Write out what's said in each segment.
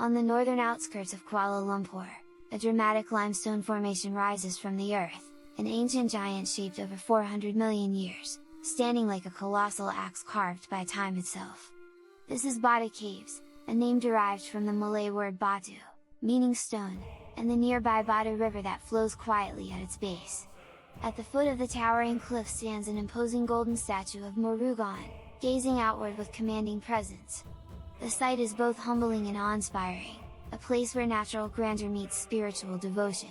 On the northern outskirts of Kuala Lumpur, a dramatic limestone formation rises from the earth, an ancient giant shaped over 400 million years, standing like a colossal axe carved by time itself. This is Batu Caves, a name derived from the Malay word batu, meaning stone, and the nearby Batu River that flows quietly at its base. At the foot of the towering cliff stands an imposing golden statue of Murugan, gazing outward with commanding presence. The sight is both humbling and awe-inspiring, a place where natural grandeur meets spiritual devotion.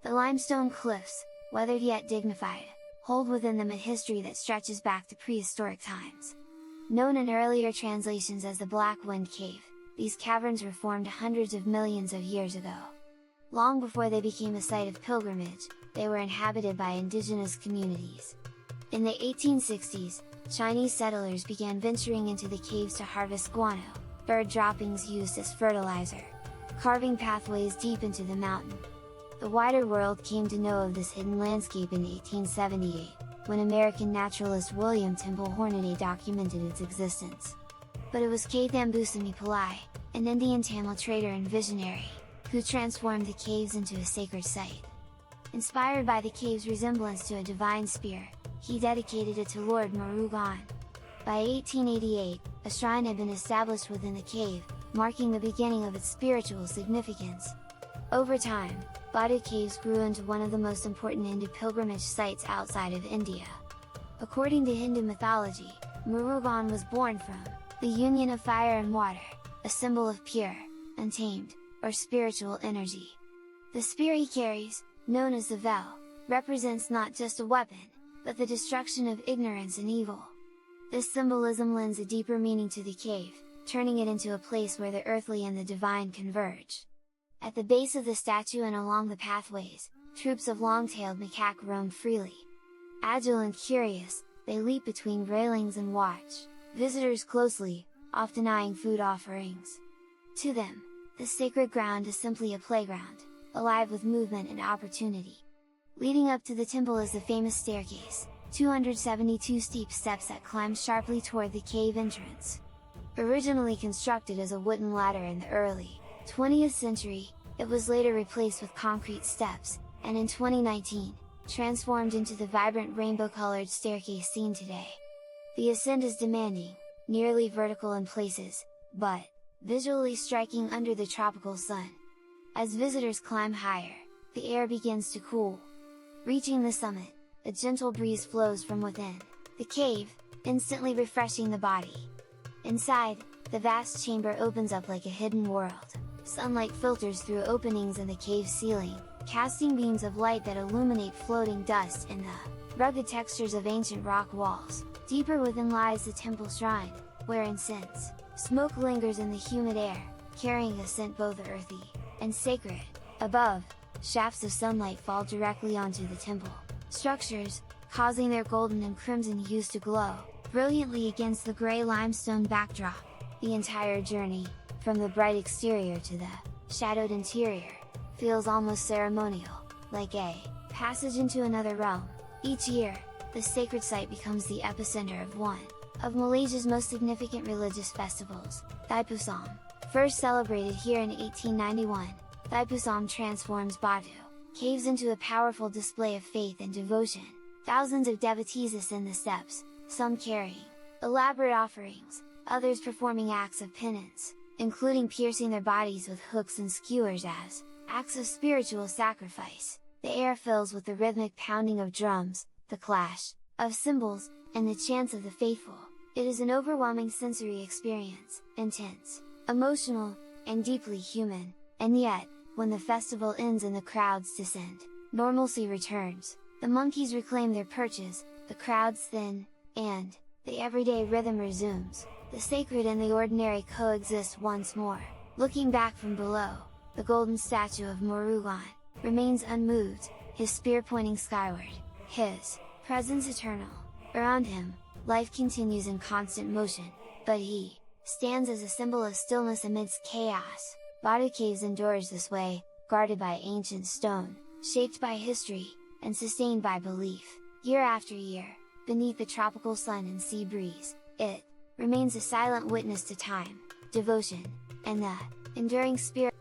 The limestone cliffs, weathered yet dignified, hold within them a history that stretches back to prehistoric times. Known in earlier translations as the Black Wind Cave, these caverns were formed hundreds of millions of years ago. Long before they became a site of pilgrimage, they were inhabited by indigenous communities. In the 1860s, Chinese settlers began venturing into the caves to harvest guano, bird droppings used as fertilizer, carving pathways deep into the mountain. The wider world came to know of this hidden landscape in 1878, when American naturalist William Temple Hornaday documented its existence. But it was Thaipusam Pillai, an Indian Tamil trader and visionary, who transformed the caves into a sacred site. Inspired by the cave's resemblance to a divine spear, he dedicated it to Lord Murugan. By 1888, a shrine had been established within the cave, marking the beginning of its spiritual significance. Over time, Batu Caves grew into one of the most important Hindu pilgrimage sites outside of India. According to Hindu mythology, Murugan was born from the union of fire and water, a symbol of pure, untamed, or spiritual energy. The spear he carries, known as the vel, represents not just a weapon, but the destruction of ignorance and evil. This symbolism lends a deeper meaning to the cave, turning it into a place where the earthly and the divine converge. At the base of the statue and along the pathways, troops of long-tailed macaque roam freely. Agile and curious, they leap between railings and watch visitors closely, often eyeing food offerings. To them, the sacred ground is simply a playground, alive with movement and opportunity. Leading up to the temple is the famous staircase, 272 steep steps that climb sharply toward the cave entrance. Originally constructed as a wooden ladder in the early 20th century, it was later replaced with concrete steps, and in 2019, transformed into the vibrant rainbow-colored staircase seen today. The ascent is demanding, nearly vertical in places, but visually striking under the tropical sun. As visitors climb higher, the air begins to cool. Reaching the summit, a gentle breeze flows from within the cave, instantly refreshing the body. Inside, the vast chamber opens up like a hidden world. Sunlight filters through openings in the cave ceiling, casting beams of light that illuminate floating dust and the rugged textures of ancient rock walls. Deeper within lies the temple shrine, where incense smoke lingers in the humid air, carrying a scent both earthy and sacred. Above, shafts of sunlight fall directly onto the temple structures, causing their golden and crimson hues to glow brilliantly against the grey limestone backdrop. The entire journey, from the bright exterior to the shadowed interior, feels almost ceremonial, like a passage into another realm. Each year, the sacred site becomes the epicenter of one of Malaysia's most significant religious festivals, Thaipusam. First celebrated here in 1891, Thaipusam transforms Batu Caves into a powerful display of faith and devotion. Thousands of devotees ascend the steps, some carrying elaborate offerings, others performing acts of penance, including piercing their bodies with hooks and skewers as acts of spiritual sacrifice. The air fills with the rhythmic pounding of drums, the clash of cymbals, and the chants of the faithful. It is an overwhelming sensory experience, intense, emotional, and deeply human, and yet, when the festival ends and the crowds descend, normalcy returns, the monkeys reclaim their perches, the crowds thin, and the everyday rhythm resumes. The sacred and the ordinary coexist once more. Looking back from below, the golden statue of Murugan remains unmoved, his spear pointing skyward, his presence eternal. Around him, life continues in constant motion, but he stands as a symbol of stillness amidst chaos. Batu Caves endures this way, guarded by ancient stone, shaped by history, and sustained by belief. Year after year, beneath the tropical sun and sea breeze, it remains a silent witness to time, devotion, and the enduring spirit